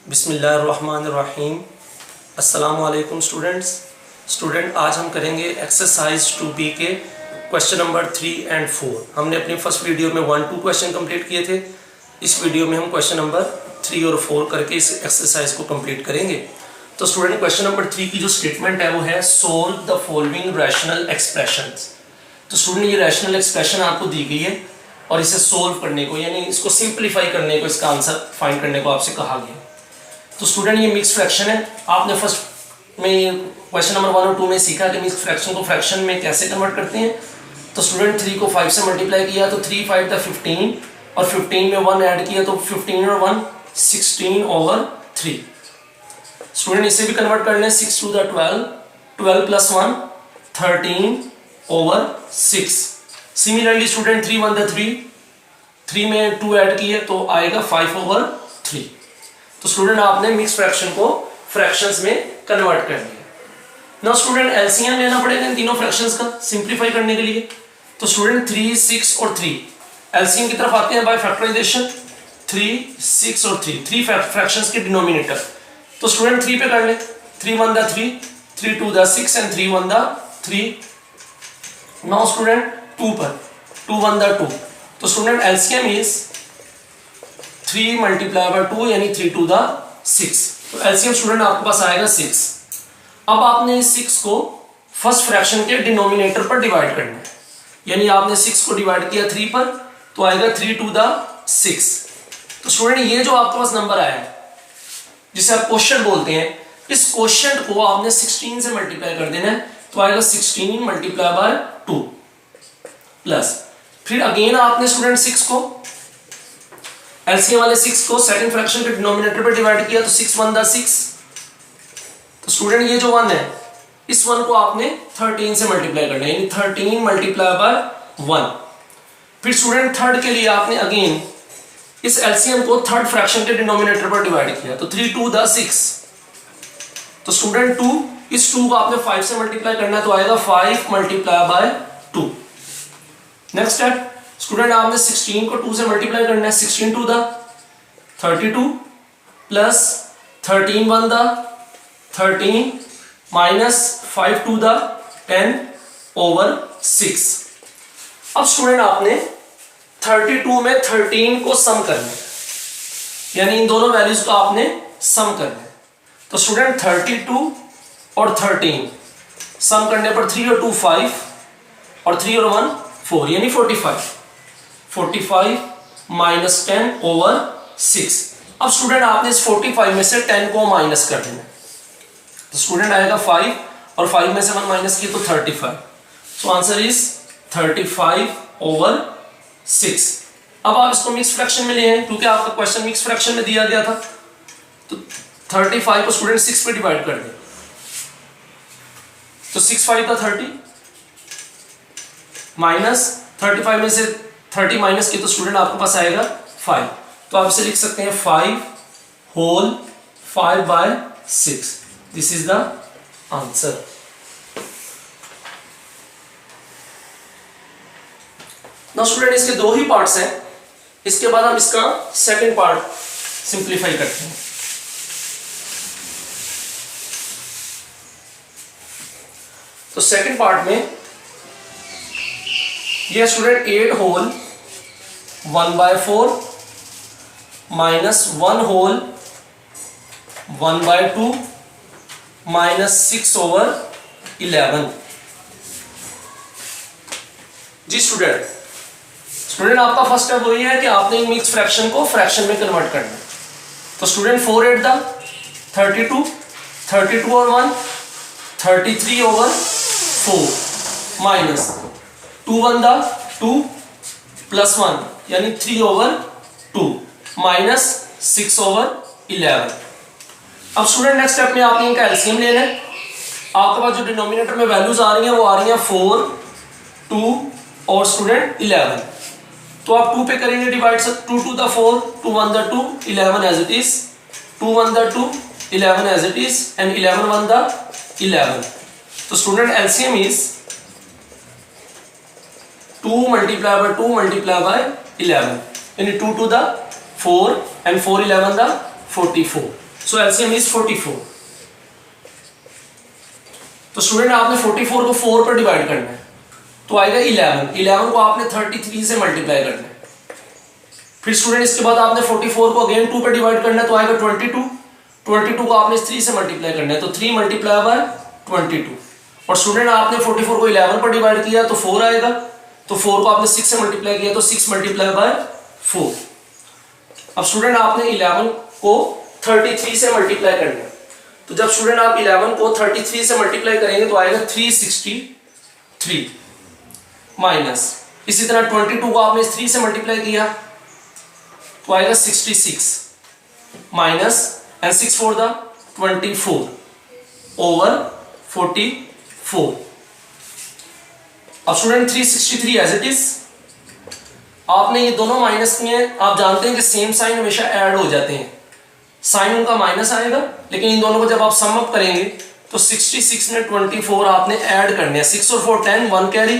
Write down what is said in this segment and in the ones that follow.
बिस्मिल्लाहिर्रहमानिर्रहीम। अस्सलामु अलैकुम स्टूडेंट, आज हम करेंगे एक्सरसाइज 2B के क्वेश्चन नंबर 3 और 4। हमने अपनी फर्स्ट वीडियो में 1-2 क्वेश्चन कंप्लीट किए थे। इस वीडियो में हम क्वेश्चन नंबर 3 और 4 करके इस एक्सरसाइज को कंप्लीट करेंगे। तो स्टूडेंट, क्वेश्चन नंबर 3 की जो स्टेटमेंट है वो है solve the following rational expressions. तो स्टूडेंट, ये रैशनल एक्सप्रेशन आपको दी गई है और इसे सोल्व करने को, यानी इसको सिंप्लीफाई करने को, इसका आंसर फाइंड करने को आपसे कहा गया। तो स्टूडेंट, ये मिक्स फ्रैक्शन है। आपने फर्स्ट में क्वेश्चन नंबर 1 और 2 में सीखा कि मिक्स फ्रैक्शन को फ्रैक्शन में कैसे कन्वर्ट करते हैं। तो स्टूडेंट, 3 को 5 से मल्टीप्लाई किया तो 3 5 द 15 और 15 में 1 ऐड किया तो 15 और 1 16/3। स्टूडेंट, इसे भी कन्वर्ट कर लें 6 to the 12, 12 + 1 13/6। Similarly student 3 1 the 3, 3 में 2 ऐड किए तो आएगा 5/3। तो स्टूडेंट, आपने मिक्स फ्रैक्शन को फ्रैक्शंस में कन्वर्ट कर दिया। नाउ स्टूडेंट, एलसीएम लेना पड़ेगा इन तीनों फ्रैक्शंस का सिंपलीफाई करने के लिए। तो स्टूडेंट 3 6 और 3 एलसीएम की तरफ आते हैं बाय फैक्टराइजेशन। 3 6 और 3 फ्रैक्शंस के डिनोमिनेटर। तो स्टूडेंट 3 पे कर ले, 3 1 the 3, 3 2 the 6 and 3 1 the 3। Now student 2 पर 2 1 the 2। तो स्टूडेंट एलसीएम इज 3 × 2 यानी 3 2 the 6। तो एलसीएम स्टूडेंट आपके पास आएगा 6। अब आपने इस 6 को फर्स्ट फ्रैक्शन के डिनोमिनेटर पर डिवाइड करना है, यानी आपने 6 को डिवाइड किया 3 पर तो आएगा 3 2 the 6। तो स्टूडेंट, ये जो आपके पास नंबर आया है जिसे आप क्वोशिएंट बोलते हैं, इस क्वोशिएंट को आपने 16 से मल्टीप्लाई कर देना है तो आएगा 16 × 2 प्लस फिर अगेन आपने स्टूडेंट 6 को एलसीएम वाले 6 को सेकंड फ्रैक्शन के डिनोमिनेटर पर डिवाइड किया तो 6 1 the 6। तो स्टूडेंट, ये जो 1 है इस 1 को आपने 13 से मल्टीप्लाई करना है, यानी 13 × 1। फिर स्टूडेंट थर्ड के लिए आपने अगेन इस एलसीएम को थर्ड फ्रैक्शन के डिनोमिनेटर पर डिवाइड किया तो 3 2 the 6। तो स्टूडेंट 2, इस 2 को आपने 5 से मल्टीप्लाई करना है तो आएगा 5 × 2। नेक्स्ट स्टेप स्टूडेंट, आपने 16 को 2 से मल्टीप्लाई करना है, 16 2 the 32 plus 13 1 the 13 minus 5 2 the 10/6। अब स्टूडेंट आपने 32 में 13 को सम करना है, यानी इन दोनों वैल्यूज को आपने सम करना है। तो स्टूडेंट 32 और 13 सम करने पर 3 और 2 5 और 3 और 1 4 यानी 45 माइनस 10/6। अब स्टूडेंट आपने इस 45 में से 10 को माइनस कर देना है। तो स्टूडेंट आएगा 5 और 5 में से 1 माइनस किया तो 35। So answer is 35/6। अब आप इसको मिक्स फ्रैक्शन में ले आए क्योंकि आपका क्वेश्चन मिक्स फ्रैक्शन में दिया गया था। तो 35 को स्टूडेंट 6 पे डिवाइड कर दे तो 6 5 the 30 माइनस 35 में से 30 माइनस किया तो स्टूडेंट आपके पास आएगा 5। तो आप इसे लिख सकते हैं 5/6। This is the answer. Now student, इसके 2 ही पार्ट्स हैं। इसके बाद हम इसका सेकंड पार्ट सिंप्लीफाई करते हैं। तो सेकंड पार्ट में ये student 8 whole 1/4 minus 1 whole 1/2 minus 6/11। जी स्टूडेंट आपका फर्स्ट स्टेप वही है कि आपने मिक्स फ्रैक्शन को फ्रैक्शन में कन्वर्ट करना है। तो स्टूडेंट 4 8 the 32, 32 और 1 33/4 माइनस 2 1 the 2 प्लस 1 यानी 3/2 माइनस 6/11। अब स्टूडेंट नेक्स्ट स्टेप में आपने इनका एलसीएम लेना है। आपके पास जो डिनोमिनेटर में वैल्यूज आ रही हैं वो आ रही हैं 4 2 और स्टूडेंट 11। तो आप 2 पे करेंगे divide, 2 2 the 4, 2 1 the 2, 11 as it is, 2 1 the 2, 11 as it is and 11 1 the 11। तो स्टूडेंट एलसीएम इज 2 × 2 × 11 यानी 2 2 the 4 and 4 11 the 44। So LCM is 44। तो स्टूडेंट आपने 44 को 4 पर डिवाइड करना है तो आएगा 11। 11 को आपने 33 से मल्टीप्लाई करना है। फिर स्टूडेंट इसके बाद आपने 44 को अगेन 2 पर डिवाइड करना है तो आएगा 22। 22 को आपने 3 से मल्टीप्लाई करना है तो 3 मल्टीप्लाई बाय 22। और स्टूडेंट आपने 44 को 11 पर डिवाइड किया तो 4 आएगा। तो 4 को आपने 6 से मल्टीप्लाई किया तो 6 मल्टीप्लाई बाय 4। अब स्टूडेंट आपने 11 को 33 से मल्टीप्लाई करना है तो जब स्टूडेंट आप 11 को 33 से मल्टीप्लाई करेंगे तो आएगा 363 माइनस, इसी तरह 22 को आपने 3 से मल्टीप्लाई किया तो आएगा 66 माइनस एंड 6 4 द 24 ओवर 44। अब स्टूडेंट 363 एज इट इज। आपने ये दोनों माइनस किए हैं, आप जानते हैं कि सेम साइन हमेशा ऐड हो जाते हैं, साइन उनका माइनस आएगा, लेकिन इन दोनों को जब आप सम अप करेंगे तो 66 में 24 आपने ऐड करने हैं। 6 और 4 10, 1 कैरी,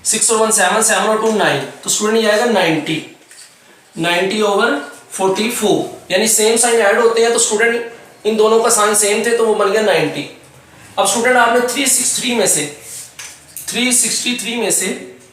6 और 1 7, 7 और 2 9, तो स्टूडेंट ये आएगा 90 ओवर 44, यानी सेम साइन ऐड होते हैं तो स्टूडेंट इन दोनों का साइन सेम थे तो वो बन गया 90। अब स्टूडेंट आपने 363 में से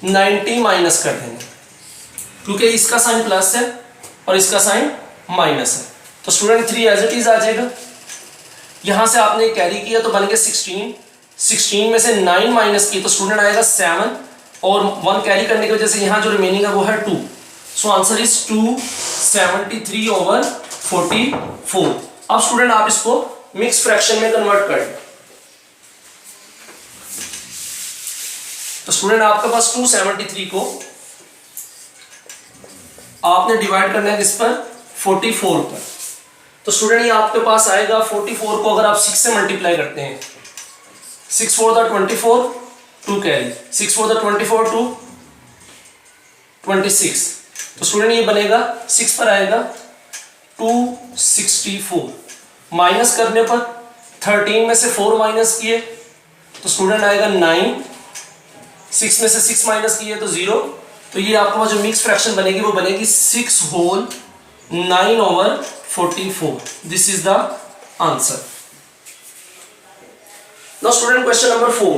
90 माइनस कर देंगे क्योंकि इसका साइन प्लस है और इसका साइन माइनस है, तो स्टूडेंट 3 एज इट इज आ जाएगा। यहां से आपने कैरी किया तो बन गया 16 में से 9 माइनस किया तो स्टूडेंट आएगा 7 और 1 कैरी करने की वजह से यहां जो रिमेनिंग है वो है 2। So answer is 273 over 44। अब स्टूडेंट आप इसको मिक्स फ्रैक्शन में कन्वर्ट कर दें तो स्टूडेंट आपके पास 273 को आपने डिवाइड करना है किस पर, 44 पर। तो स्टूडेंट ये आपके पास आएगा 44 को अगर आप 6 से मल्टीप्लाई करते हैं, 6 4 द 24, 2 कैरी, 6 4 द 24 2 26, तो स्टूडेंट ये बनेगा 6 पर आएगा 264। माइनस करने पर 13 में से 4 माइनस किए तो स्टूडेंट आएगा 9, 6 में से 6 माइनस किए तो 0, तो ये आपके पास जो मिक्स फ्रैक्शन बनेगी वो बनेगी 6 whole 9 over 44। This is the answer. Now student question number 4,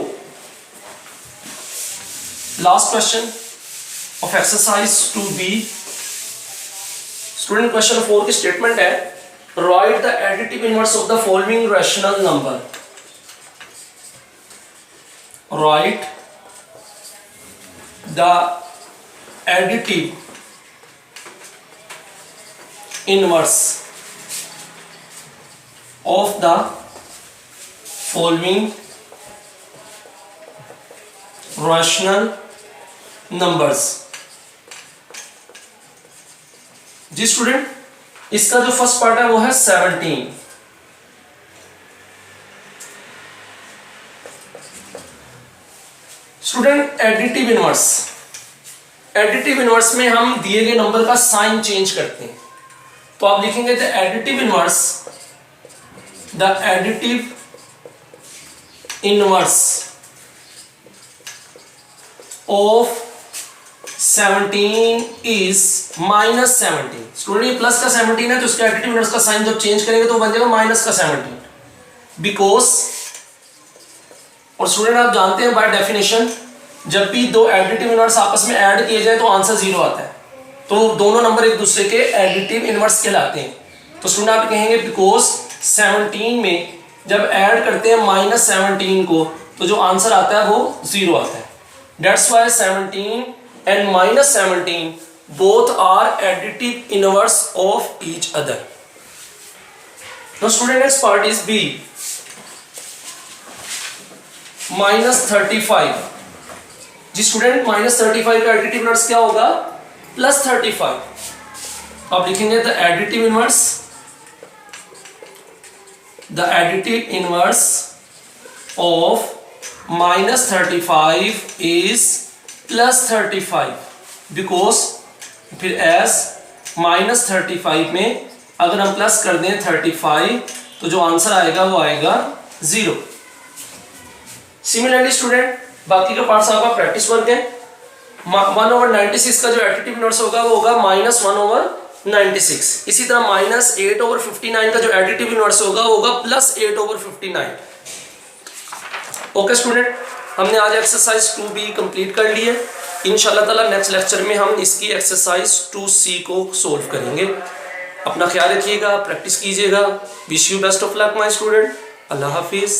last question of exercise 2B। Student question 4 की स्टेटमेंट है, write the additive inverse of the following rational number. Write the additive inverse of the following rational numbers। जी student, इसका जो first part है वो है 17। Student additive inverse, additive inverse में हम दिए गए नंबर का साइन चेंज करते हैं, तो आप लिखेंगे the additive inverse of 17 is minus 17। Student ये प्लस का 17 है तो उसका एडिटिव इनवर्स का साइन जब चेंज करेंगे तो बन जाएगा माइनस का 17 बिकॉज। और स्टूडेंट आप जानते हैं बाय डेफिनेशन जब भी दो एडिटिव इनवर्स आपस में ऐड किए जाए तो आंसर 0 आता है, तो दोनों नंबर एक दूसरे के एडिटिव इनवर्स कहलाते हैं। तो स्टूडेंट आप कहेंगे बिकॉज 17 में जब ऐड करते हैं माइनस 17 को तो जो आंसर आता है वो 0 आता है। That's why 17 and minus 17 both are additive inverse of each other. Now student next part is B, minus 35। जी स्टूडेंट माइनस 35 का एडिटिव इनवर्स क्या होगा, प्लस 35। आप लिखेंगे the additive inverse of minus 35 is plus 35 because फिर S minus 35 में अगर हम प्लस कर दें 35 तो जो आंसर आएगा वो आएगा 0। सिमिलरली स्टूडेंट बाकी का पार्ट्स आपका प्रैक्टिस वर्क है। 1/96 का जो एडिटिव इनवर्स होगा वो होगा -1/96। 96। इसी तरह -8/59 का जो एडिटिव इनवर्स होगा वो होगा +8/59। ओके स्टूडेंट, हमने आज एक्सरसाइज 2B कंप्लीट कर ली है। इंशाल्लाह ताला नेक्स्ट लेक्चर में हम इसकी एक्सरसाइज 2C को सोल्व करेंगे। अपना ख्याल रखिएगा, प्रैक्टिस कीजिएगा। Wish you best of luck my student. अल्लाह हाफिज़।